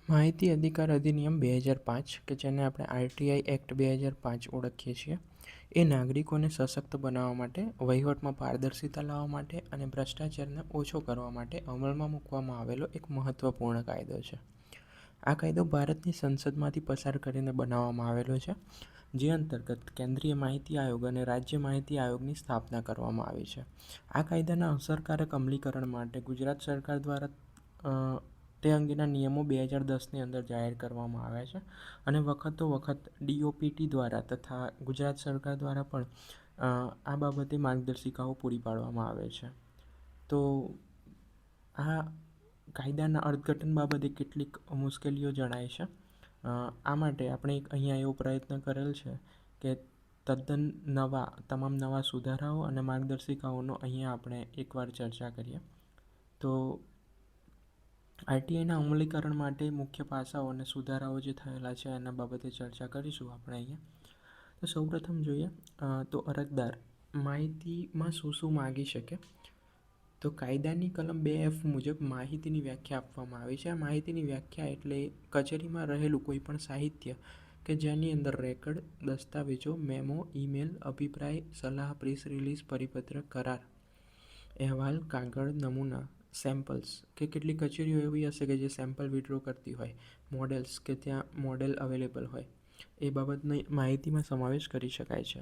માહિતી અધિકાર અધિનિયમ 2005 કે જેને આપણે આરટીઆઈ એક્ટ 2005 ઓળખીએ છીએ, એ નાગરિકોને સશક્ત બનાવવા માટે, વહીવટમાં પારદર્શિતા લાવવા માટે અને ભ્રષ્ટાચારને ઓછો કરવા માટે અમલમાં મૂકવામાં આવેલો એક મહત્વપૂર્ણ કાયદો છે. આ કાયદો ભારતની સંસદમાંથી પસાર કરીને બનાવવામાં આવેલો છે, જે અંતર્ગત કેન્દ્રીય માહિતી આયોગ અને રાજ્ય માહિતી આયોગની સ્થાપના કરવામાં આવી છે. આ કાયદાના અસરકારક અમલીકરણ માટે ગુજરાત સરકાર દ્વારા તે અંગેના નિયમો 2010ની અંદર જાહેર કરવામાં આવ્યા છે અને વખત ડીઓપીટી દ્વારા તથા ગુજરાત સરકાર દ્વારા પણ આ બાબતે માર્ગદર્શિકાઓ પૂરી પાડવામાં આવે છે. તો આ કાયદાના અર્થઘટન બાબતે કેટલીક મુશ્કેલીઓ જણાય છે. આ માટે આપણે અહીંયા એવો પ્રયત્ન કરેલ છે કે તદ્દન તમામ નવા સુધારાઓ અને માર્ગદર્શિકાઓનો અહીંયા આપણે એકવાર ચર્ચા કરીએ. તો આરટીઆઈના અમલીકરણ માટે મુખ્ય પાસાઓ અને સુધારાઓ જે થયેલા છે એના બાબતે ચર્ચા કરીશું આપણે અહીંયા. તો સૌપ્રથમ જોઈએ તો અરજદાર માહિતીમાં શું માગી શકે. તો કાયદાની કલમ 2F મુજબ માહિતીની વ્યાખ્યા આપવામાં આવી છે. આ માહિતીની વ્યાખ્યા એટલે કચેરીમાં રહેલું કોઈ પણ સાહિત્ય કે જેની અંદર રેકર્ડ, દસ્તાવેજો, મેમો, ઈમેલ, અભિપ્રાય, સલાહ, પ્રેસ રિલીઝ, પરિપત્ર, કરાર, અહેવાલ, કાગળ, નમૂના, સેમ્પલ્સ કે કેટલીક કચેરીઓ એવી હશે કે જે સેમ્પલ વિડ્રો કરતી હોય, મોડેલ્સ કે ત્યાં મોડેલ અવેલેબલ હોય, એ બાબતની માહિતીમાં સમાવેશ કરી શકાય છે.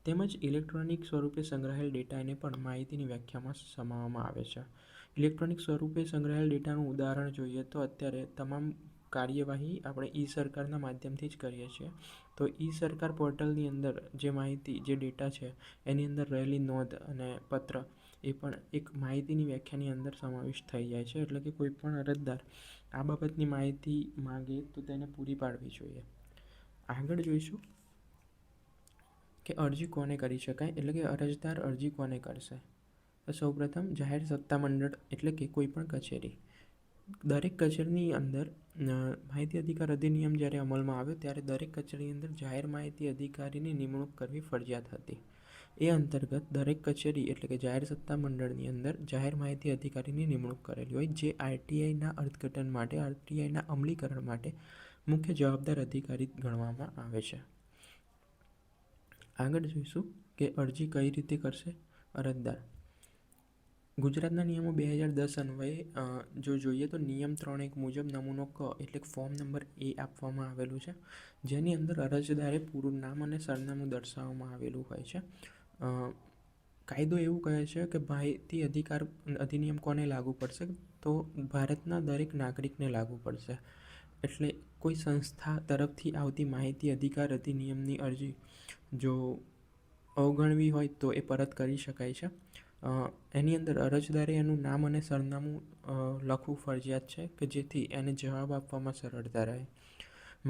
તેમજ ઇલેક્ટ્રોનિક સ્વરૂપે સંગ્રહાયેલ ડેટાને પણ માહિતીની વ્યાખ્યામાં સમાવવામાં આવે છે. ઇલેક્ટ્રોનિક સ્વરૂપે સંગ્રહાયેલ ડેટાનું ઉદાહરણ જોઈએ તો અત્યારે તમામ કાર્યવાહી આપણે ઈ સરકારના માધ્યમથી જ કરીએ છીએ. તો ઈ સરકાર પોર્ટલની અંદર જે માહિતી, જે ડેટા છે એની અંદર રહેલી નોંધ અને પત્ર એ પણ એક માહિતીની વ્યાખ્યાની અંદર સમાવેશ થઈ જાય છે. એટલે કે કોઈ પણ અરજદાર આ બાબતની માહિતી માગે તો તેને પૂરી પાડવી જોઈએ. આગળ જોઈશું કે અરજી કોને કરી શકાય, એટલે કે અરજદાર અરજી કોને કરશે. તો સૌપ્રથમ જાહેર સત્તામંડળ એટલે કે કોઈ પણ કચેરી. દરેક કચેરીની અંદર માહિતી અધિકાર અધિનિયમ જ્યારે અમલમાં આવ્યો ત્યારે દરેક કચેરીની અંદર જાહેર માહિતી અધિકારીની નિમણૂક કરવી ફરજિયાત હતી. એ અંતર્ગત દરેક કચેરી એટલે કે જાહેર સત્તામંડળની અંદર જાહેર માહિતી અધિકારીની નિમણૂક કરેલી હોય, જે આરટીઆઈના અર્થઘટન માટે, આરટીઆઈના અમલીકરણ માટે મુખ્ય જવાબદાર અધિકારી ગણવામાં આવે છે. આગળ જોઈશું કે અરજી કઈ રીતે કરશે અરજદાર. ગુજરાતના નિયમો 2010 અન્વયે જો જોઈએ તો નિયમ 3.1 મુજબ નમૂનો ક એટલે ફોર્મ નંબર A આપવામાં આવેલું છે, જેની અંદર અરજદારે પૂરું નામ અને સરનામું દર્શાવવામાં આવેલું હોય છે. કાયદો એવું કહે છે કે માહિતી અધિકાર અધિનિયમ કોને લાગુ પડશે, તો ભારતના દરેક નાગરિકને લાગુ પડશે. એટલે કોઈ સંસ્થા તરફથી આવતી માહિતી અધિકાર અધિનિયમની અરજી જો અવગણવી હોય તો એ પરત કરી શકાય છે. એની અંદર અરજદારે એનું નામ અને સરનામું લખવું ફરજિયાત છે કે જેથી એને જવાબ આપવામાં સરળતા રહે.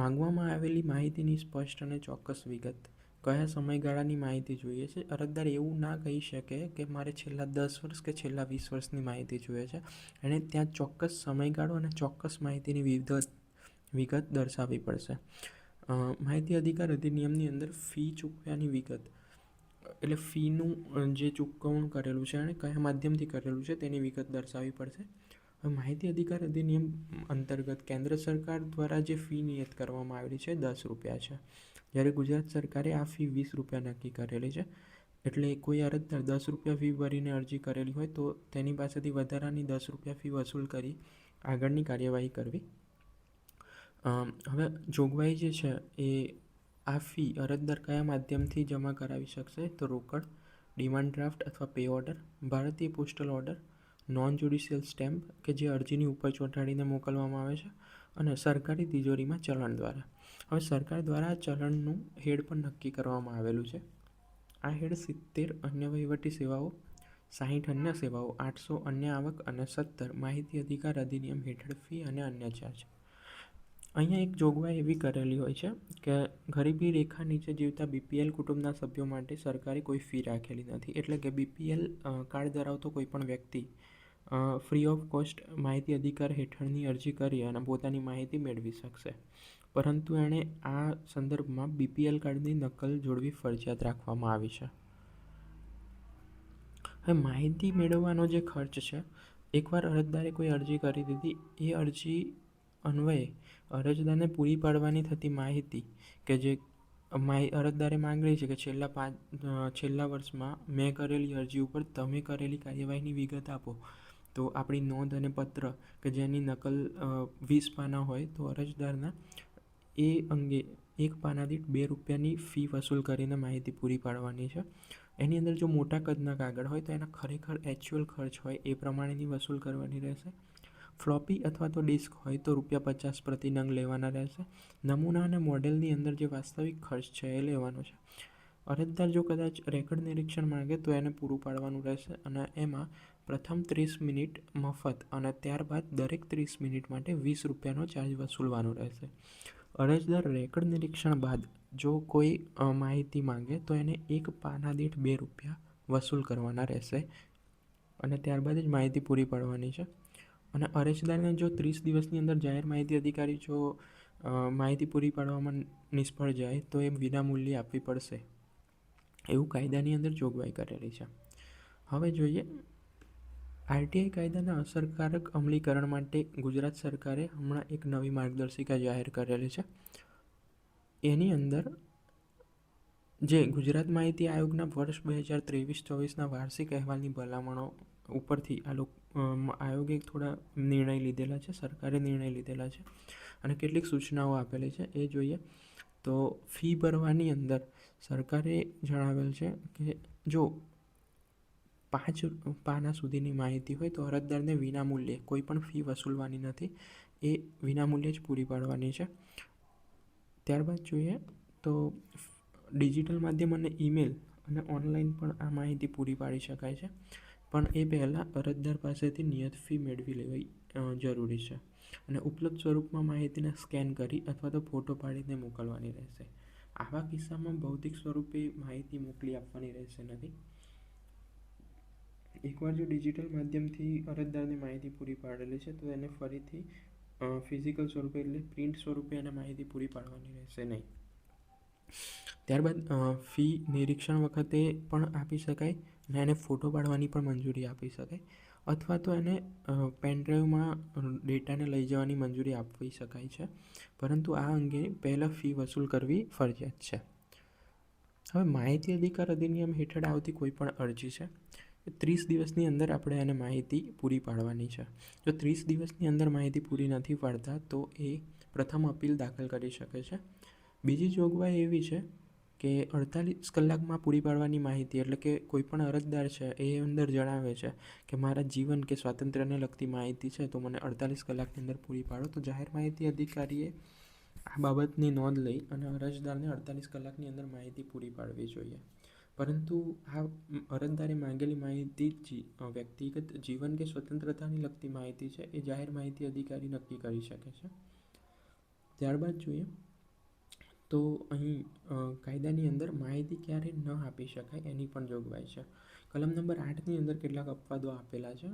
માંગવામાં આવેલી માહિતીની સ્પષ્ટ અને ચોક્કસ વિગત. કયા સમયગાળાની માહિતી જોઈએ છે. અરજદાર એવું ના કહી શકે કે મારે છેલ્લા 10 વર્ષ કે છેલ્લા 20 વર્ષની માહિતી જોઈએ છે. એણે ત્યાં ચોક્કસ સમયગાળો અને ચોક્કસ માહિતીની વિગત દર્શાવવી પડશે. માહિતી અધિકાર અધિનિયમની અંદર ફી ચૂકવ્યાની વિગત એટલે ફીનું જે ચૂકવણું કરેલું છે અને કયા માધ્યમથી કરેલું છે તેની વિગત દર્શાવવી પડશે. હવે માહિતી અધિકાર અધિનિયમ અંતર્ગત કેન્દ્ર સરકાર દ્વારા જે ફી નિયત કરવામાં આવેલી છે 10 રૂપિયા છે, જ્યારે ગુજરાત સરકારે આ ફી 20 રૂપિયા નક્કી કરેલી છે. એટલે કોઈ અરજદાર 10 રૂપિયા ફી ભરીને અરજી કરેલી હોય તો તેની પાસેથી વધારાની 10 રૂપિયા ફી વસૂલ કરી આગળની કાર્યવાહી કરવી. હવે જોગવાઈ જે છે એ આ ફી અરજદાર કયા માધ્યમથી જમા કરાવી શકશે, તો રોકડ, ડિમાન્ડ ડ્રાફ્ટ અથવા પે ઓર્ડર, ભારતીય postal order, non judicial stamp કે જે અરજીની ઉપર ચોંટાડીને મોકલવામાં આવે છે, અને સરકારી તિજોરીમાં ચલણ દ્વારા. હવે સરકાર દ્વારા આ ચલણનું હેડ પણ નક્કી કરવામાં આવેલું છે. આ હેડ 70 અન્ય વહીવટી સેવાઓ, 60 અન્ય સેવાઓ, 800 અન્ય આવક અને 17 માહિતી અધિકાર અધિનિયમ હેઠળ ફી અને અન્ય ચાર્જ. અહીંયા એક જોગવાઈ એવી કરેલી હોય છે કે ગરીબી રેખા નીચે જીવતા બીપીએલ કુટુંબના સભ્યો માટે સરકારે કોઈ ફી રાખેલી નથી. એટલે કે બીપીએલ કાર્ડ ધરાવતો કોઈ પણ વ્યક્તિ ફ્રી ઓફ કોસ્ટ માહિતી અધિકાર હેઠળની અરજી કરી અને પોતાની માહિતી મેળવી શકશે, પરંતુ એણે આ સંદર્ભમાં બીપીએલ કાર્ડની નકલ જોડવી ફરજિયાત રાખવામાં આવી છે. હવે માહિતી મેળવવાનો જે ખર્ચ છે, એકવાર અરજદારે કોઈ અરજી કરી દીધી, એ અરજી અન્વયે અરજદારને પૂરી પાડવાની થતી માહિતી કે જે અરજદારે માંગેલી છે કે છેલ્લા વર્ષમાં મેં કરેલી અરજી ઉપર તમે કરેલી કાર્યવાહીની વિગત આપો, તો આપણી નોંધ અને પત્ર કે જેની નકલ 20 પાના હોય તો અરજદારના એ અંગે 1 પાના દીઠ ₹2ની ફી વસૂલ કરીને માહિતી પૂરી પાડવાની છે. એની અંદર જો મોટા કદના કાગળ હોય તો એના ખરેખર એક્ચ્યુઅલ ખર્ચ હોય એ પ્રમાણેની વસૂલ કરવાની રહેશે. ફ્લોપી અથવા તો ડિસ્ક હોય તો ₹50 પ્રતિ નંગ લેવાના રહેશે. નમૂના અને મોડેલની અંદર જે વાસ્તવિક ખર્ચ છે એ લેવાનો છે. અરજદાર જો કદાચ રેકર્ડ નિરીક્ષણ માંગે તો એને પૂરું પાડવાનું રહેશે અને એમાં પ્રથમ 30 મિનિટ મફત અને ત્યારબાદ દરેક 30 મિનિટ માટે ₹20નો ચાર્જ વસૂલવાનો રહેશે. અરજદાર રેકર્ડ નિરીક્ષણ બાદ જો કોઈ માહિતી માંગે તો એને 1 પાના દીઠ ₹2 વસૂલ કરવાના રહેશે અને ત્યારબાદ જ માહિતી પૂરી પાડવાની છે. અને અરજદારને જો 30 દિવસની અંદર જાહેર માહિતી અધિકારી જો માહિતી પૂરી પાડવામાં નિષ્ફળ જાય તો એ વિનામૂલ્યે આપવી પડશે, એવું કાયદાની અંદર જોગવાઈ કરેલી છે. હવે જોઈએ આરટીઆઈ કાયદાના અસરકારક અમલીકરણ માટે ગુજરાત સરકારે હમણાં એક નવી માર્ગદર્શિકા જાહેર કરેલી છે. એની અંદર જે ગુજરાત માહિતી આયોગના વર્ષ 2023-24ના વાર્ષિક અહેવાલની ભલામણો ઉપરથી આયોગે થોડા નિર્ણય લીધેલા છે, સરકારે નિર્ણય લીધેલા છે અને કેટલીક સૂચનાઓ આપેલી છે એ જોઈએ. તો ફી ભરવાની અંદર સરકારે જણાવેલ છે કે જો 5 પાના સુધીની માહિતી હોય તો અરજદારને વિનામૂલ્યે કોઈ પણ ફી વસૂલવાની નથી, એ વિનામૂલ્યે જ પૂરી પાડવાની છે. ત્યારબાદ જોઈએ તો ડિજિટલ માધ્યમ અને ઈમેલ અને ઓનલાઈન પણ આ માહિતી પૂરી પાડી શકાય છે, પણ એ પહેલાં અરજદાર પાસેથી નિયત ફી મેળવી લેવી જરૂરી છે અને ઉપલબ્ધ સ્વરૂપમાં માહિતીને સ્કેન કરી અથવા તો ફોટો પાડીને મોકલવાની રહેશે. આવા કિસ્સામાં ભૌતિક સ્વરૂપે માહિતી મોકલી આપવાની રહેશે નથી. એકવાર જો ડિજિટલ માધ્યમથી અરજદારને માહિતી પૂરી પાડેલી છે તો એને ફરીથી ફિઝિકલ સ્વરૂપે એટલે પ્રિન્ટ સ્વરૂપે એને માહિતી પૂરી પાડવાની રહેશે નહીં. ત્યારબાદ ફી નિરીક્ષણ વખતે પણ આપી શકાય અને એને ફોટો પાડવાની પણ મંજૂરી આપી શકાય અથવા તો એને પેનડ્રાઈવમાં ડેટાને લઈ જવાની મંજૂરી આપી શકાય છે, પરંતુ આ અંગે પહેલાં ફી વસૂલ કરવી ફરજિયાત છે. હવે માહિતી અધિકાર અધિનિયમ હેઠળ આવતી કોઈ પણ અરજી છે 30 દિવસની અંદર આપણે એને માહિતી પૂરી પાડવાની છે. જો 30 દિવસની અંદર માહિતી પૂરી નથી પાડતા તો એ પ્રથમ અપીલ દાખલ કરી શકે છે. બીજી જોગવાઈ એવી છે કે 48 કલાકમાં પૂરી પાડવાની માહિતી, એટલે કે કોઈ પણ અરજદાર છે એ અંદર જણાવે છે કે મારા જીવન કે સ્વાતંત્ર્યને લગતી માહિતી છે તો મને 48 કલાકની અંદર પૂરી પાડો, તો જાહેર માહિતી અધિકારીએ આ બાબતની નોંધ લઈ અને અરજદારને 48 કલાકની અંદર માહિતી પૂરી પાડવી જોઈએ. પરંતુ આ અરજદારે માંગેલી માહિતી વ્યક્તિગત જીવન કે સ્વતંત્રતાની લગતી માહિતી છે એ જાહેર માહિતી અધિકારી નક્કી કરી શકે છે. ત્યારબાદ જોઈએ તો અહીં કાયદાની અંદર માહિતી ક્યારે ન આપી શકાય એની પણ જોગવાઈ છે. કલમ નંબર 8ની અંદર કેટલાક અપવાદો આપેલા છે,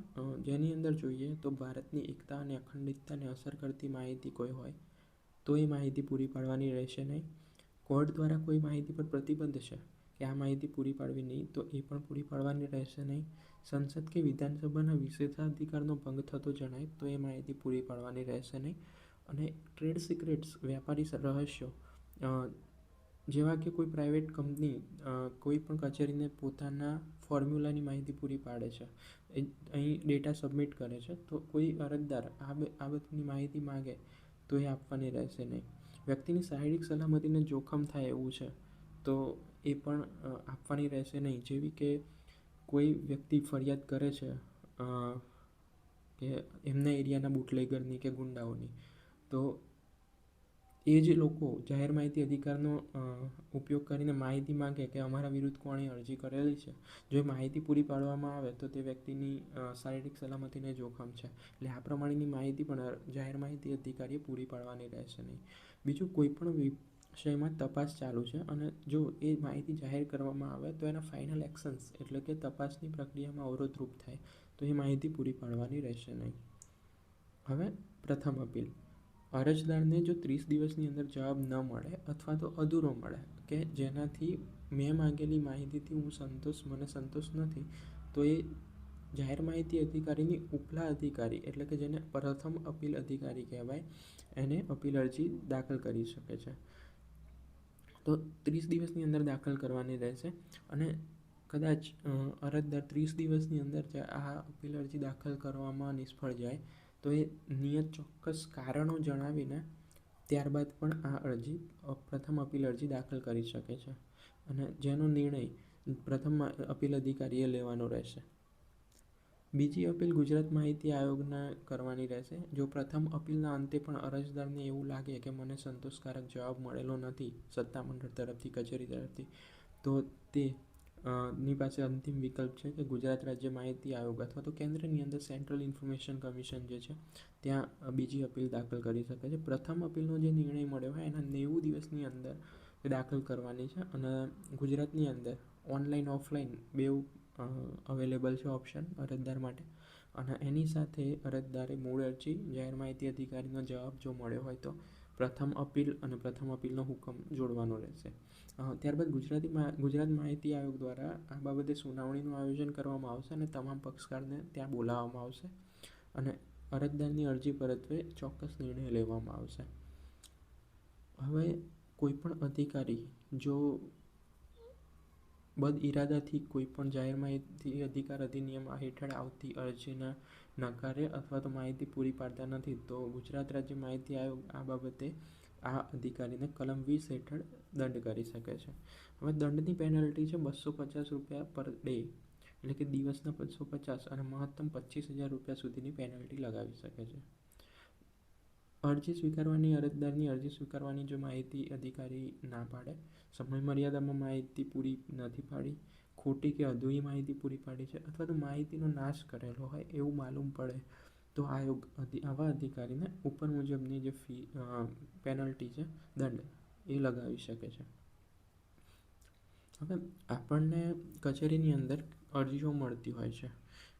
જેની અંદર જોઈએ તો ભારતની એકતા અને અખંડિતતાને અસર કરતી માહિતી કોઈ હોય તો એ માહિતી પૂરી પાડવાની રહેશે નહીં. કોર્ટ દ્વારા કોઈ માહિતી પર પ્રતિબંધ છે કે આ માહિતી પૂરી પાડવી નહીં તો એ પણ પૂરી પાડવાની રહેશે નહીં. સંસદ કે વિધાનસભાના વિશેષાધિકારનો ભંગ થતો જણાય તો એ માહિતી પૂરી પાડવાની રહેશે નહીં. અને ટ્રેડ સિક્રેટ્સ વ્યાપારી રહસ્યો જેવા કે કોઈ પ્રાઇવેટ કંપની કોઈ પણ કચેરીને પોતાના ફોર્મ્યુલાની માહિતી પૂરી પાડે છે, અહીં ડેટા સબમિટ કરે છે, તો કોઈ અરજદાર આ બધી માહિતી માગે તો એ આપવાની રહેશે નહીં. વ્યક્તિની શારીરિક સલામતીને જોખમ થાય એવું છે તો એ પણ આપવાની રહેશે નહીં. જેવી કે કોઈ વ્યક્તિ ફરિયાદ કરે છે કે એમના એરિયાના બુટલેગરની કે ગુંડાઓની, તો એ જ લોકો જાહેર માહિતી અધિકારનો ઉપયોગ કરીને માહિતી માંગે કે અમારા વિરુદ્ધ કોણે અરજી કરેલી છે, જો એ માહિતી પૂરી પાડવામાં આવે તો તે વ્યક્તિની શારીરિક સલામતીને જોખમ છે, એટલે આ પ્રમાણેની માહિતી પણ જાહેર માહિતી અધિકારીએ પૂરી પાડવાની રહેશે નહીં. બીજું, કોઈ પણ વિષયમાં તપાસ ચાલુ છે અને જો એ માહિતી જાહેર કરવામાં આવે તો એના ફાઇનલ એક્શન્સ એટલે કે તપાસની પ્રક્રિયામાં અવરોધરૂપ થાય તો એ માહિતી પૂરી પાડવાની રહેશે નહીં. હવે પ્રથમ અપીલ, અરજદારને જો 30 દિવસની અંદર જવાબ ન મળે અથવા તો અધૂરો મળે કે જેનાથી મેં માંગેલી માહિતીથી મને સંતોષ નથી, તો એ જાહેર માહિતી અધિકારીની ઉપલા અધિકારી એટલે કે જેને પ્રથમ અપીલ અધિકારી કહેવાય, એને અપીલ અરજી દાખલ કરી શકે છે. તો 30 દિવસની અંદર દાખલ કરવાની રહેશે અને કદાચ અરજદાર 30 દિવસની અંદર આ અપીલ અરજી દાખલ કરવામાં નિષ્ફળ જાય તો એ નિયત ચોક્કસ કારણો જણાવીને ત્યારબાદ પણ આ અરજી પ્રથમ અપીલ અરજી દાખલ કરી શકે છે અને જેનો નિર્ણય પ્રથમ અપીલ અધિકારીએ લેવાનો રહેશે. બીજી અપીલ ગુજરાત માહિતી આયોગના કરવાની રહેશે. જો પ્રથમ અપીલના અંતે પણ અરજદારને એવું લાગે કે મને સંતોષકારક જવાબ મળેલો નથી સત્તામંડળ તરફથી, કચેરી તરફથી, તો તે ની પાસે અંતિમ વિકલ્પ છે કે ગુજરાત રાજ્ય માહિતી આયોગ અથવા તો કેન્દ્રની અંદર સેન્ટ્રલ ઇન્ફોર્મેશન કમિશન જે છે ત્યાં બીજી અપીલ દાખલ કરી શકે છે. પ્રથમ અપીલનો જે નિર્ણય મળ્યો હોય એના 90 દિવસની અંદર દાખલ કરવાની છે અને ગુજરાતની અંદર ઓનલાઈન ઓફલાઈન બેઉ અવેલેબલ છે ઓપ્શન અરજદાર માટે અને એની સાથે અરજદારે મૂળ અરજી, જાહેર માહિતી અધિકારીનો જવાબ જો મળ્યો હોય તો પ્રથમ અપીલ અને પ્રથમ અપીલનો હુકમ જોડવાનો રહેશે. ત્યારબાદ ગુજરાત માહિતી આયોગ દ્વારા આ બાબતે સુનાવણીનું આયોજન કરવામાં આવશે અને તમામ પક્ષકારને ત્યાં બોલાવવામાં આવશે અને અરજદારની અરજી પરત્વે ચોક્કસ નિર્ણય લેવામાં આવશે. હવે કોઈપણ અધિકારી જો બદ ઇરાદાથી કોઈપણ જાહેર માહિતી અધિકાર અધિનિયમ હેઠળ આવતી અરજીના નકારે અથવા તો માહિતી પૂરી પાડતા નથી તો ગુજરાત રાજ્ય માહિતી આયોગ આ બાબતે આ અધિકારીને કલમ 20 હેઠળ દંડ કરી શકે છે. હવે દંડની પેનલ્ટી છે 250 રૂપિયા પર ડે એટલે કે દિવસના 250 અને મહત્તમ 25,000 રૂપિયા સુધીની પેનલ્ટી લગાવી શકે છે. અરજી સ્વીકારવાની અરજદારની અરજી સ્વીકારવાની જો માહિતી અધિકારી ના પાડે, સમય મર્યાદામાં માહિતી પૂરી નથી પાડી, ખોટી કે અધૂરી માહિતી પૂરી પાડી છે અથવા તો માહિતીનો નાશ કરેલો હોય એવું માલુમ પડે તો આયોગ આવા અધિકારીને ઉપર મુજબની જે પેનલ્ટી છે, દંડ એ લગાવી શકે છે. હવે આપણને કચેરીની અંદર અરજીઓ મળતી હોય છે.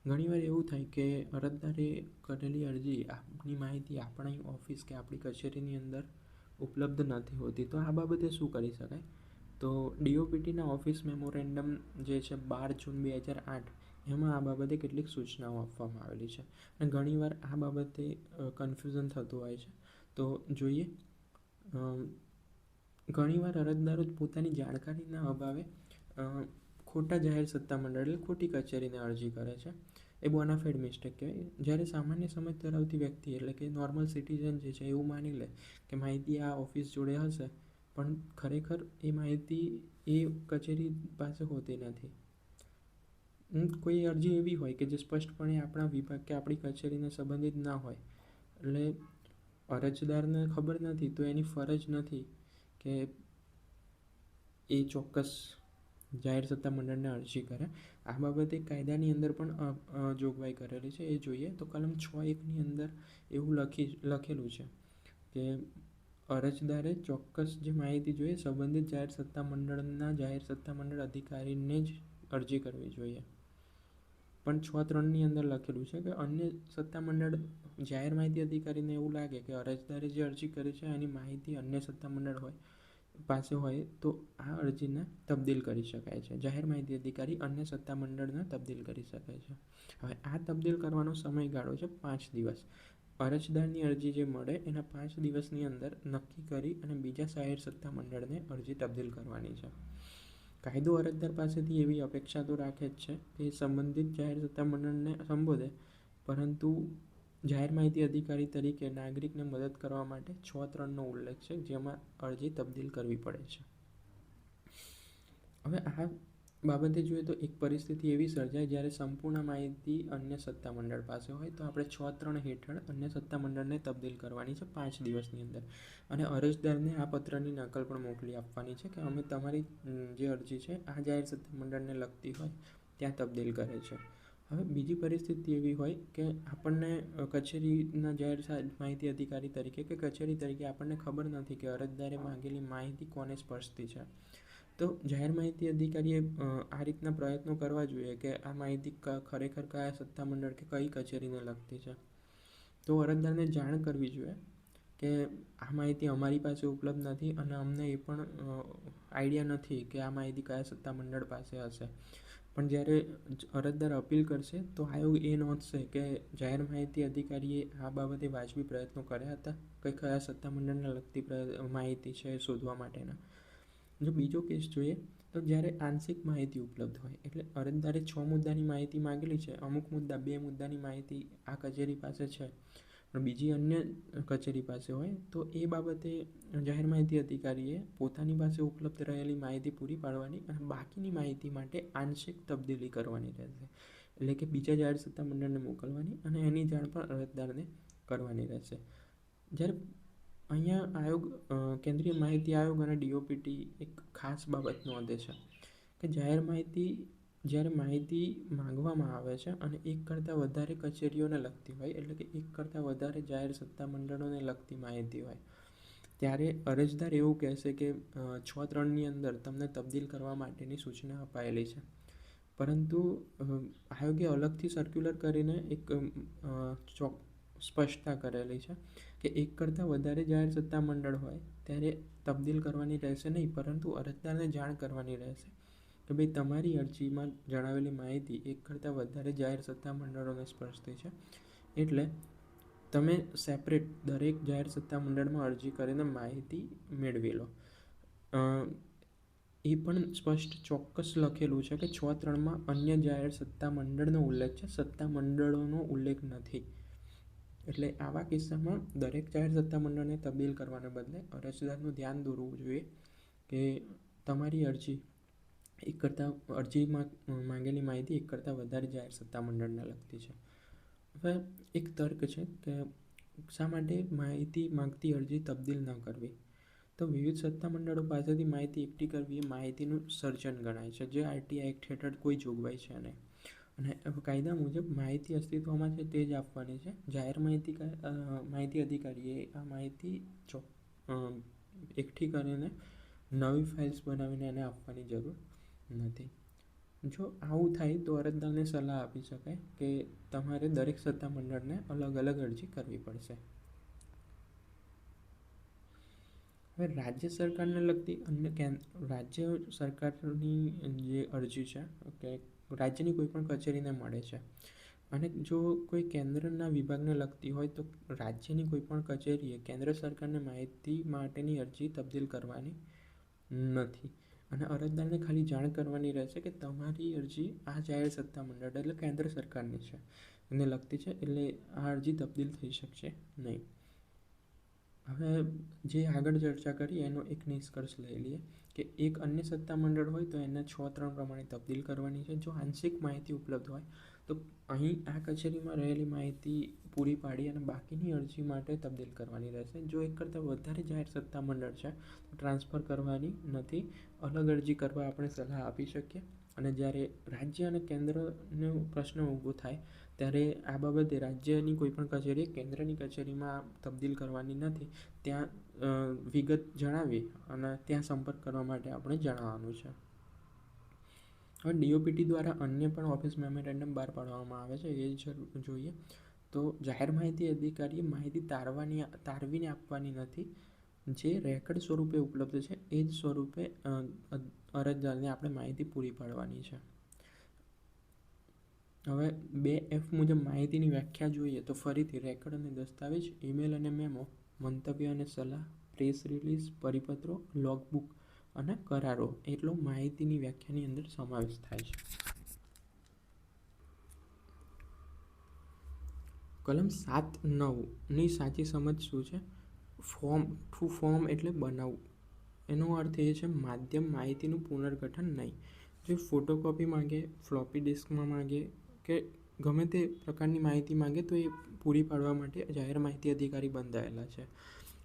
ઘણીવાર એવું થાય કે અરજદારે કરેલી અરજી આપની માહિતી આપણી ઓફિસ કે આપણી કચેરીની અંદર ઉપલબ્ધ નથી હોતી. તો આ બાબતે શું કરી શકાય? તો DOPTના ઓફિસ મેમોરેન્ડમ જે છે 12 જૂન 2008 એમાં આ બાબતે કેટલીક સૂચનાઓ આપવામાં આવેલી છે અને ઘણીવાર આ બાબતે કન્ફ્યુઝન થતું હોય છે. તો જોઈએ, ઘણીવાર અરજદારો પોતાની જાણકારીના અભાવે ખોટા જાહેર સત્તામંડળ એટલે ખોટી કચેરીને અરજી કરે છે. એ બોનાફાઇડ મિસ્ટેક કહેવાય. જ્યારે સામાન્ય સમજ ધરાવતી વ્યક્તિ એટલે કે નોર્મલ સિટીઝન જે છે એવું માની લે કે માહિતી આ ઓફિસ જોડે હશે પણ ખરેખર એ માહિતી એ કચેરી પાસે હોતી નથી. કોઈ અરજી એવી હોય કે જે સ્પષ્ટપણે આપણા વિભાગ કે આપણી કચેરીને સંબંધિત ના હોય એટલે અરજદારને ખબર નથી તો એની ફરજ નથી કે એ ચોક્કસ જાહેર સત્તામંડળને અરજી કરે. આ બાબતે કાયદાની અંદર પણ જોગવાઈ કરેલી છે. એ જોઈએ તો કલમ 6(1)ની અંદર એવું લખેલું છે કે અરજદારે ચોક્કસ જે માહિતી જોઈએ સંબંધિત જાહેર સત્તામંડળ અધિકારીને જ અરજી કરવી જોઈએ. પણ 6(3)ની અંદર લખેલું છે કે અન્ય સત્તામંડળ જાહેર માહિતી અધિકારીને એવું લાગે કે અરજદારે જે અરજી કરી છે એની માહિતી અન્ય સત્તામંડળ પાસે હોય તો આ અરજીને તબદીલ કરી શકાય છે. જાહેર માહિતી અધિકારી અન્ય સત્તામંડળને તબદીલ કરી શકાય છે. હવે આ તબદીલ કરવાનો સમયગાળો છે 5 દિવસ. અરજદારની અરજી જે મળે એના 5 દિવસની અંદર નક્કી કરી અને બીજા જાહેર સત્તામંડળને અરજી તબદીલ કરવાની છે. કાયદો અરજદાર પાસેથી એવી અપેક્ષા તો રાખે જ છે કે સંબંધિત જાહેર સત્તામંડળને સંબોધે, પરંતુ જાહેર માહિતી અધિકારી તરીકે નાગરિકને મદદ કરવા માટે 6(3)નો ઉલ્લેખ છે જેમાં અરજી તબદીલ કરવી પડે છે. હવે આ બાબતે જોઈએ તો એક પરિસ્થિતિ એવી સર્જાય જ્યારે સંપૂર્ણ માહિતી અન્ય સત્તામંડળ પાસે હોય તો આપણે 6(3) હેઠળ અન્ય સત્તામંડળને તબદીલ કરવાની છે 5 દિવસની અંદર અને અરજદારને આ પત્રની નકલ પણ મોકલી આપવાની છે કે અમે તમારી જે અરજી છે આ જાહેર સત્તામંડળને લગતી હોય ત્યાં તબદીલ કરે છે. હવે બીજી પરિસ્થિતિ એવી હોય કે આપણને કચેરીના જાહેર માહિતી અધિકારી તરીકે કે કચેરી તરીકે આપણને ખબર નથી કે અરજદારે માંગેલી માહિતી કોને સ્પર્શતી છે. તો જાહેર માહિતી અધિકારીએ આ રીતના પ્રયત્નો કરવા જોઈએ કે આ માહિતી ખરેખર કયા સત્તામંડળ કે કઈ કચેરીને લગતી છે. તો અરજદારને જાણ કરવી જોઈએ કે આ માહિતી અમારી પાસે ઉપલબ્ધ નથી અને અમને એ પણ આઈડિયા નથી કે આ માહિતી કયા સત્તામંડળ પાસે હશે. પણ જ્યારે અરજદાર અપીલ કરશે તો આયોગ એ નોંધશે કે જાહેર માહિતી અધિકારીએ આ બાબતે વાજબી પ્રયત્નો કર્યા હતા, કઈ કયા સત્તામંડળને લગતી માહિતી છે શોધવા માટેના. જો બીજો કેસ જોઈએ તો જ્યારે આંશિક માહિતી ઉપલબ્ધ હોય, એટલે અરજદારે 6 મુદ્દાની માહિતી માંગેલી છે, અમુક મુદ્દા 2 મુદ્દાની માહિતી આ કચેરી પાસે છે પણ બીજી અન્ય કચેરી પાસે હોય, તો એ બાબતે જાહેર માહિતી અધિકારીએ પોતાની પાસે ઉપલબ્ધ રહેલી માહિતી પૂરી પાડવાની અને બાકીની માહિતી માટે આંશિક તબદીલી કરવાની રહેશે. એટલે કે બીજા જાહેર સત્તામંડળને મોકલવાની અને એની જાણ પણ અરજદારને કરવાની રહેશે. જ્યારે અહીંયા આયોગ કેન્દ્રીય માહિતી આયોગ અને DOPT એક ખાસ બાબત નોંધે છે કે જ્યારે માહિતી માંગવામાં આવે છે અને એક કરતાં વધારે કચેરીઓને લગતી હોય, એટલે કે એક કરતાં વધારે જાહેર સત્તામંડળોને લગતી માહિતી હોય, ત્યારે અરજદાર એવું કહેશે કે 6-3ની અંદર તમને તબદીલ કરવા માટેની સૂચના અપાયેલી છે. પરંતુ આયોગે અલગથી સર્ક્યુલર કરીને એક સ્પષ્ટતા કરેલી છે કે એક કરતાં વધારે જાહેર સત્તામંડળ હોય ત્યારે તબદીલ કરવાની રહેશે નહીં, પરંતુ અરજદારને જાણ કરવાની રહેશે કે ભાઈ તમારી અરજીમાં જણાવેલી માહિતી એક કરતાં વધારે જાહેર સત્તામંડળોને સ્પર્શતી છે, એટલે તમે સેપરેટ દરેક જાહેર સત્તામંડળમાં અરજી કરીને માહિતી મેળવી લો. એ પણ સ્પષ્ટ ચોક્કસ લખેલું છે કે 6.3માં અન્ય જાહેર સત્તામંડળનો ઉલ્લેખ છે, સત્તામંડળોનો ઉલ્લેખ નથી. એટલે આવા કિસ્સામાં દરેક જાહેર સત્તામંડળને તબદીલ કરવાને બદલે અરજદારનું ધ્યાન દોરવું જોઈએ કે તમારી અરજીમાં માંગેલી માહિતી એક કરતાં વધારે જાહેર સત્તામંડળને લગતી છે. હવે એક તર્ક છે કે શા માટે માહિતી માંગતી અરજી તબદીલ ન કરવી. તો વિવિધ સત્તામંડળો પાસેથી માહિતી એકઠી કરવી એ માહિતીનું સર્જન ગણાય છે, જે RTI એક્ટ હેઠળ કોઈ જોગવાઈ છે નહીં. અને કાયદા મુજબ માહિતી અસ્તિત્વમાં છે તે જ આપવાની છે. જાહેર માહિતી અધિકારીએ આ માહિતી એકઠી કરીને નવી ફાઇલ્સ બનાવીને એને આપવાની જરૂર નથી. જો આવું થાય તો અરજદારને સલાહ આપી શકાય કે તમારે દરેક સત્તામંડળને અલગ અલગ અરજી કરવી પડશે. હવે રાજ્ય સરકારને લગતી રાજ્ય સરકારની જે અરજી છે કે રાજ્યની કોઈ પણ કચેરીને મળે છે અને જો કોઈ કેન્દ્રના વિભાગને લગતી હોય તો રાજ્યની કોઈ પણ કચેરીએ કેન્દ્ર સરકારને માહિતી માટેની અરજી તબદીલ કરવાની નથી અને અરજદારને ખાલી જાણ કરવાની રહેશે કે તમારી અરજી આ જાહેર સત્તામંડળ એટલે કેન્દ્ર સરકારની છે એને લગતી છે, એટલે આ અરજી તબદીલ થઈ શકશે નહીં. હવે જે આગળ ચર્ચા કરી એનો એક નિષ્કર્ષ લઈ લઈએ કે એક અન્ય સત્તામંડળ હોય તો એને 6.3 પ્રમાણે તબદીલ કરવાની છે. જો આંશિક માહિતી ઉપલબ્ધ હોય તો અહીં આ કચેરીમાં રહેલી માહિતી પૂરી પાડી અને બાકીની અરજી માટે તબદીલ કરવાની રહેશે. જો એક કરતાં વધારે જાહેર સત્તામંડળ છે તો ટ્રાન્સફર કરવાની નથી, અલગ અરજી કરવા આપણે સલાહ આપી શકીએ. અને જ્યારે રાજ્ય અને કેન્દ્રનો પ્રશ્ન ઊભો થાય ત્યારે આ બાબતે રાજ્યની કોઈ પણ કચેરી કેન્દ્રની કચેરીમાં તબદીલ કરવાની નથી, ત્યાં વિગત જણાવી અને ત્યાં સંપર્ક કરવા માટે આપણે જણાવવાનું છે. હવે DOPT દ્વારા અન્ય પણ ઓફિસ મેમોરેન્ડમ બહાર પાડવામાં આવે છે, એ જોઈએ તો જાહેર માહિતી અધિકારીએ માહિતી તારવીને આપવાની નથી, જે રેકર્ડ સ્વરૂપે ઉપલબ્ધ છે એ જ સ્વરૂપે અરજદારને આપણે માહિતી પૂરી પાડવાની છે. હવે 2F મુજબ માહિતીની વ્યાખ્યા જોઈએ તો ફરીથી રેકર્ડ અને દસ્તાવેજ, ઈમેલ અને મેમો, મંતવ્ય અને સલાહ, પ્રેસ રિલીઝ, પરિપત્રો, લોગબુક અને કરારો એટલો માહિતીની વ્યાખ્યાની અંદર સમાવેશ થાય છે. કલમ 7(9)ની સાચી સમજ શું છે? ફોર્મ એટલે બનાવવું, એનો અર્થ એ છે માધ્યમ માહિતીનું પુનર્ગઠન નહીં. જો ફોટોકોપી માંગે, ફ્લોપી ડિસ્કમાં માંગે કે ગમે તે પ્રકારની માહિતી માંગે તો એ પૂરી પાડવા માટે જાહેર માહિતી અધિકારી બંધાયેલા છે.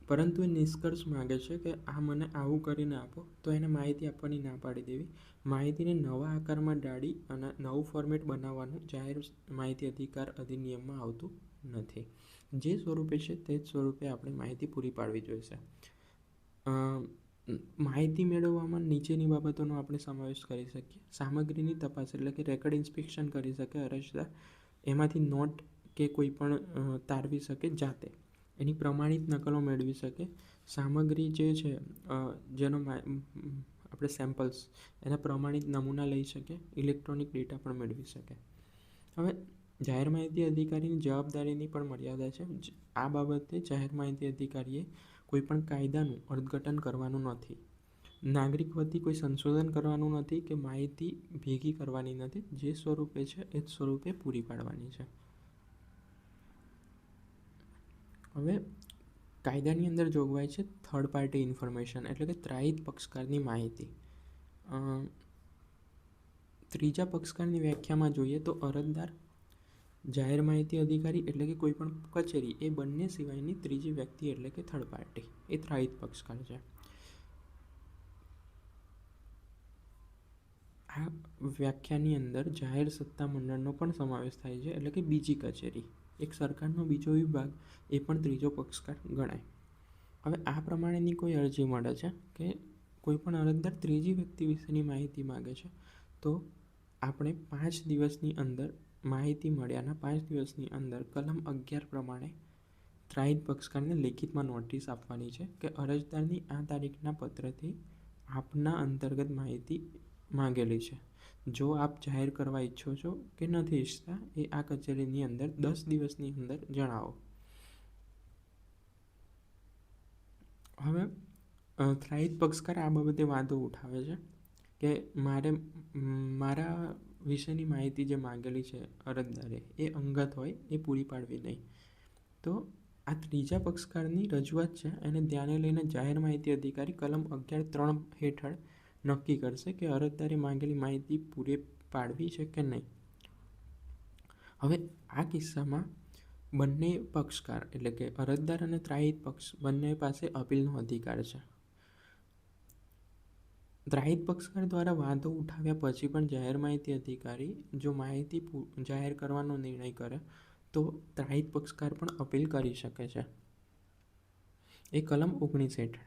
પરંતુ એ નિષ્કર્ષ માંગે છે કે આ મને આવું કરીને આપો તો એને માહિતી આપવાની ના પાડી દેવી. માહિતીને નવા આકારમાં ડાળી અને નવું ફોર્મેટ બનાવવાનું જાહેર માહિતી અધિકાર અધિનિયમમાં આવતું નથી. જે સ્વરૂપે છે તે જ સ્વરૂપે આપણે માહિતી પૂરી પાડવી જોઈશે. માહિતી મેળવવામાં નીચેની બાબતોનો આપણે સમાવેશ કરી શકીએ. સામગ્રીની તપાસ એટલે કે રેકર્ડ ઇન્સ્પેક્શન કરી શકે અરજદાર, એમાંથી નોટ કે કોઈ પણ તારવી શકે જાતે, એની પ્રમાણિત નકલો મેળવી શકે. સામગ્રી જે છે જેનો આપણે સેમ્પલ્સ એના પ્રમાણિત નમૂના લઈ શકીએ, ઇલેક્ટ્રોનિક ડેટા પણ મેળવી શકીએ. હવે જાહેર માહિતી અધિકારીની જવાબદારીની પણ મર્યાદા છે. આ બાબતે જાહેર માહિતી અધિકારીએ કોઈપણ કાયદાનું અર્થઘટન કરવાનું નથી, નાગરિક વતી કોઈ સંશોધન કરવાનું નથી કે માહિતી ભેગી કરવાની નથી. જે સ્વરૂપે છે એ જ સ્વરૂપે પૂરી પાડવાની છે. હવે કાયદાની અંદર જોગવાઈ છે થર્ડ પાર્ટી ઇન્ફોર્મેશન, એટલે કે ત્રાહિત પક્ષકારની માહિતી. ત્રીજા પક્ષકારની વ્યાખ્યામાં જોઈએ તો અરજદાર, જાહેર માહિતી અધિકારી એટલે કે કોઈ પણ કચેરી, એ બંને સિવાયની ત્રીજી વ્યક્તિ એટલે કે થર્ડ પાર્ટી એ ત્રાહિત પક્ષકાર છે. આ વ્યાખ્યાની અંદર જાહેર સત્તા મંડળનો પણ સમાવેશ થાય છે, એટલે કે બીજી કચેરી, એક સરકારનો બીજો વિભાગ એ પણ ત્રીજો પક્ષકાર ગણાય. હવે આ પ્રમાણેની કોઈ અરજી મળે છે કે કોઈ પણ અરજદાર ત્રીજી વ્યક્તિ વિશેની માહિતી માગે છે, તો આપણે 5 દિવસની અંદર માહિતી મળ્યાના 5 દિવસની અંદર કલમ 11 પ્રમાણે ત્રાહિત પક્ષકારને લેખિતમાં નોટિસ આપવાની છે કે અરજદારની આ તારીખના પત્રથી આપના અંતર્ગત માહિતી માંગેલી છે. જો આપ જાહેર કરવા ઈચ્છો છો કે નથી ઈચ્છતા એ આ કચેરીની અંદર 10 દિવસની અંદર જણાવો. હવે ત્રાહિત પક્ષકાર આ બાબતે વાંધો ઉઠાવે છે કે મારા વિશેની માહિતી જે માંગેલી છે અરજદારે એ અંગત હોય એ પૂરી પાડવી નહીં. તો આ ત્રીજા પક્ષકારની રજૂઆત છે એને ધ્યાને લઈને જાહેર માહિતી અધિકારી કલમ 11(3) હેઠળ નક્કી કરશે કે અરજદારે માંગેલી માહિતી પૂરી પાડવી છે કે નહીં. હવે આ કિસ્સામાં બંને પક્ષકાર એટલે કે અરજદાર અને ત્રાહિત પક્ષ બંને પાસે અપીલનો અધિકાર છે. ત્રાહિત પક્ષકાર દ્વારા વાંધો ઉઠાવ્યા પછી પણ જાહેર માહિતી અધિકારી જો માહિતી જાહેર કરવાનો નિર્ણય કરે તો ત્રાહિત પક્ષકાર પણ અપીલ કરી શકે છે. એ કલમ 19 હેઠળ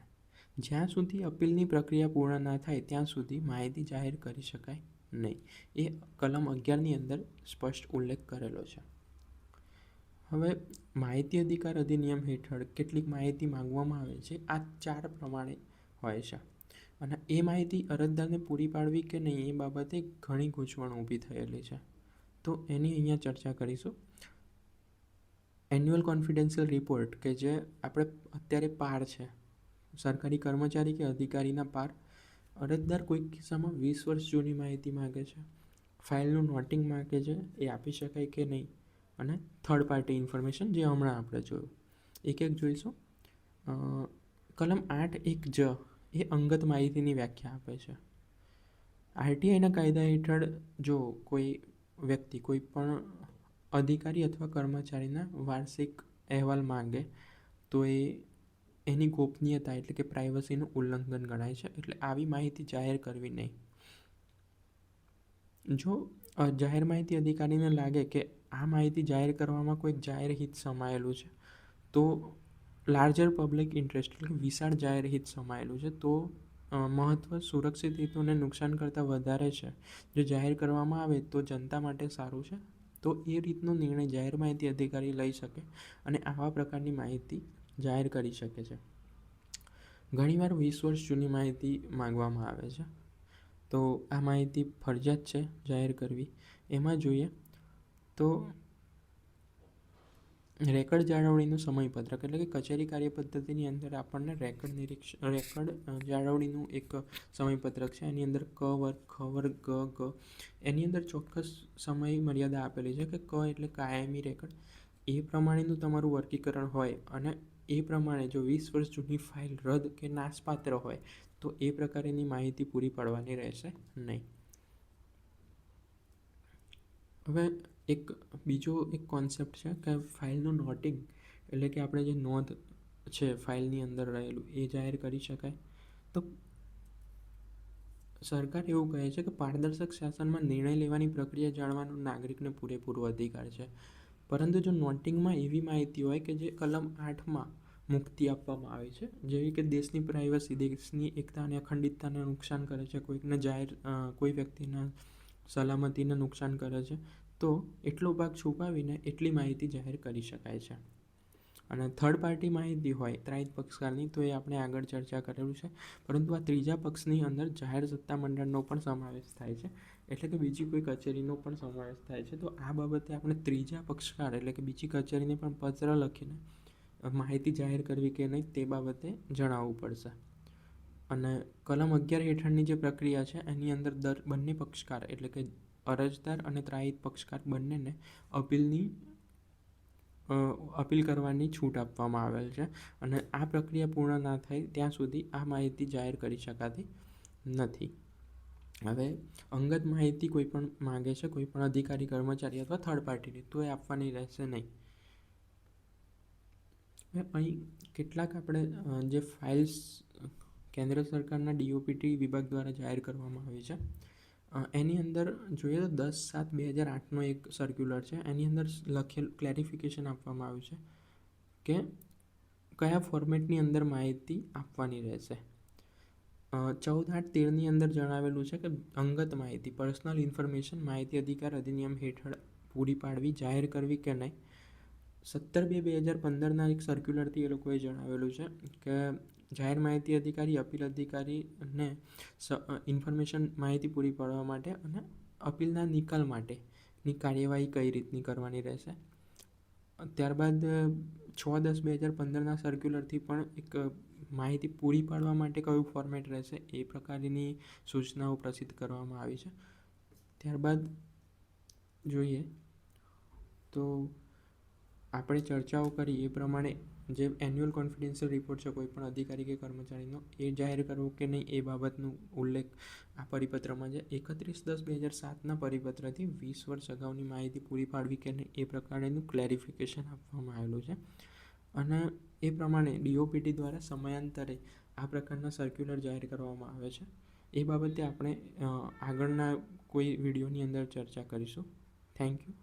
જ્યાં સુધી અપીલની પ્રક્રિયા પૂર્ણ ના થાય ત્યાં સુધી માહિતી જાહેર કરી શકાય નહીં. એ કલમ 11ની અંદર સ્પષ્ટ ઉલ્લેખ કરેલો છે. હવે માહિતી અધિકાર અધિનિયમ હેઠળ કેટલીક માહિતી માંગવામાં આવે છે. આ 4 પ્રમાણે હોય છે અને એ માહિતી અરજદારને પૂરી પાડવી કે નહીં એ બાબતે ઘણી ગૂંચવણ ઊભી થયેલી છે, તો એની અહીંયા ચર્ચા કરીશું. એન્યુઅલ કોન્ફિડેન્શિયલ રિપોર્ટ કે જે આપણે અત્યારે પાર છે, સરકારી કર્મચારી કે અધિકારીના પાર, અરજદાર કોઈક કિસ્સામાં 20 વર્ષ જૂની માહિતી માગે છે, ફાઇલનું નોટિંગ માગે છે, એ આપી શકાય કે નહીં, અને થર્ડ પાર્ટી ઇન્ફોર્મેશન જે હમણાં આપણે જોયું. એક જોઈશું. કલમ 8(1)જ એ અંગત માહિતીની વ્યાખ્યા આપે છે. આરટીઆઈના કાયદા હેઠળ જો કોઈ વ્યક્તિ કોઈ પણ અધિકારી અથવા કર્મચારીના વાર્ષિક અહેવાલ માંગે તો એની ગોપનીયતા એટલે કે પ્રાઇવસીનું ઉલ્લંઘન ગણાય છે. એટલે આવી માહિતી જાહેર કરવી નહીં. જો જાહેર માહિતી અધિકારીને લાગે કે આ માહિતી જાહેર કરવામાં કોઈક જાહેર હિત સમાયેલું છે, તો લાર્જર પબ્લિક ઇન્ટરેસ્ટ એટલે કે વિશાળ જાહેર હિત સમાયેલું છે, તો મહત્ત્વ સુરક્ષિત હિતોને નુકસાન કરતાં વધારે છે, જો જાહેર કરવામાં આવે તો જનતા માટે સારું છે, તો એ રીતનો નિર્ણય જાહેર માહિતી અધિકારી લઈ શકે અને આવા પ્રકારની માહિતી જાહેર કરી શકે છે. ઘણીવાર 20 વર્ષ જૂની માહિતી માંગવામાં આવે છે, તો આ માહિતી ફરજિયાત છે જાહેર કરવી. એમાં જોઈએ તો રેકર્ડ જાળવણીનું સમયપત્રક એટલે કે કચેરી કાર્યપદ્ધતિની અંદર આપણને રેકર્ડ જાળવણીનું એક સમયપત્રક છે. એની અંદર ક વર્ગ, ખ વર્ગ, ગ એની અંદર ચોક્કસ સમય મર્યાદા આપેલી છે કે ક એટલે કાયમી રેકર્ડ, એ પ્રમાણેનું તમારું વર્ગીકરણ હોય અને એ પ્રમાણે જો 20 વર્ષ જૂની ફાઇલ રદ કે નાશપાત્ર હોય તો એ પ્રકારેની માહિતી પૂરી પાડવાની રહેશે નહીં. હવે બીજો એક કોન્સેપ્ટ છે કે ફાઇલનું નોટિંગ એટલે કે આપણે જે નોંધ છે ફાઇલની અંદર રહેલું એ જાહેર કરી શકાય. તો સરકાર એવું કહે છે કે પારદર્શક શાસનમાં નિર્ણય લેવાની પ્રક્રિયા જાણવાનો નાગરિકને પૂરેપૂરો અધિકાર છે, પરંતુ જો નોટિંગમાં એવી માહિતી હોય કે જે કલમ 8માં મુક્તિ આપવામાં આવી છે, જેવી કે દેશની પ્રાઇવસી, દેશની એકતા અને અખંડિતતાને નુકસાન કરે છે, કોઈ વ્યક્તિના સલામતીને નુકસાન કરે છે, તો એટલો ભાગ છુપાવીને એટલી માહિતી જાહેર કરી શકાય છે. અને થર્ડ પાર્ટી માહિતી હોય ત્રાહિત પક્ષકારની તો એ આપણે આગળ ચર્ચા કરેલું છે. પરંતુ આ ત્રીજા પક્ષની અંદર જાહેર સત્તામંડળનો પણ સમાવેશ થાય છે, એટલે કે બીજી કોઈ કચેરીનો પણ સમાવેશ થાય છે. તો આ બાબતે આપણે ત્રીજા પક્ષકાર એટલે કે બીજી કચેરીને પણ પત્ર લખીને માહિતી જાહેર કરવી કે નહીં તે બાબતે જણાવવું પડશે. અને કલમ 11 હેઠળની જે પ્રક્રિયા છે એની અંદર બંને પક્ષકાર એટલે કે અરજદાર અને ત્રાહિત પક્ષકાર બંનેને અપીલ કરવાની છૂટ આપવામાં આવેલ છે. અને આ પ્રક્રિયા પૂર્ણ ના થાય ત્યાં સુધી આ માહિતી જાહેર કરી શકાતી નથી. હવે અંગત માહિતી કોઈ પણ માગે છે, કોઈ પણ અધિકારી, કર્મચારી અથવા થર્ડ પાર્ટીની, તો એ આપવાની રહેશે નહીં. અહીં કેટલાક આપણે જે ફાઇલ્સ કેન્દ્ર સરકારના DOPT વિભાગ દ્વારા જાહેર કરવામાં આવી છે એની અંદર જોઈએ તો 10/7/2008નો એક સર્ક્યુલર છે. એની અંદર ક્લેરિફિકેશન આપવામાં આવ્યું છે કે કયા ફોર્મેટની અંદર માહિતી આપવાની રહેશે. 14/8/13ની અંદર જણાવેલું છે કે અંગત માહિતી પર્સનલ ઇન્ફોર્મેશન માહિતી અધિકાર અધિનિયમ હેઠળ પૂરી પાડવી, જાહેર કરવી કે નહીં. 17/2/2015ના એક સર્ક્યુલરથી એ લોકોએ જણાવેલું છે કે જાહેર માહિતી અધિકારી અપીલ અધિકારીને ઇન્ફોર્મેશન માહિતી પૂરી પાડવા માટે અને અપીલના નિકાલ માટેની કાર્યવાહી કઈ રીતની કરવાની રહેશે. ત્યારબાદ 6/10/2015ના સર્ક્યુલરથી પણ એક માહિતી પૂરી પાડવા માટે કયું ફોર્મેટ રહેશે એ પ્રકારની સૂચનાઓ પ્રસિદ્ધ કરવામાં આવી છે. ત્યારબાદ જોઈએ તો આપણે ચર્ચાઓ કરી એ પ્રમાણે જે એન્યુઅલ કોન્ફિડન્શિયલ રિપોર્ટ છે કોઈ પણ અધિકારી કે કર્મચારીનો એ જાહેર કરવો કે નહીં એ બાબતનું ઉલ્લેખ આ પરિપત્રમાં છે. 31/10/2007ના પરિપત્રથી 20 વર્ષ અગાઉની માહિતી પૂરી પાડવી કે નહીં એ પ્રકારેનું ક્લેરિફિકેશન આપવામાં આવેલું છે. અને એ પ્રમાણે DOPT દ્વારા સમયાંતરે આ પ્રકારના સર્ક્યુલર જાહેર કરવામાં આવે છે. એ બાબતે આપણે આગળના કોઈ વિડીયોની અંદર ચર્ચા કરીશું. Thank you.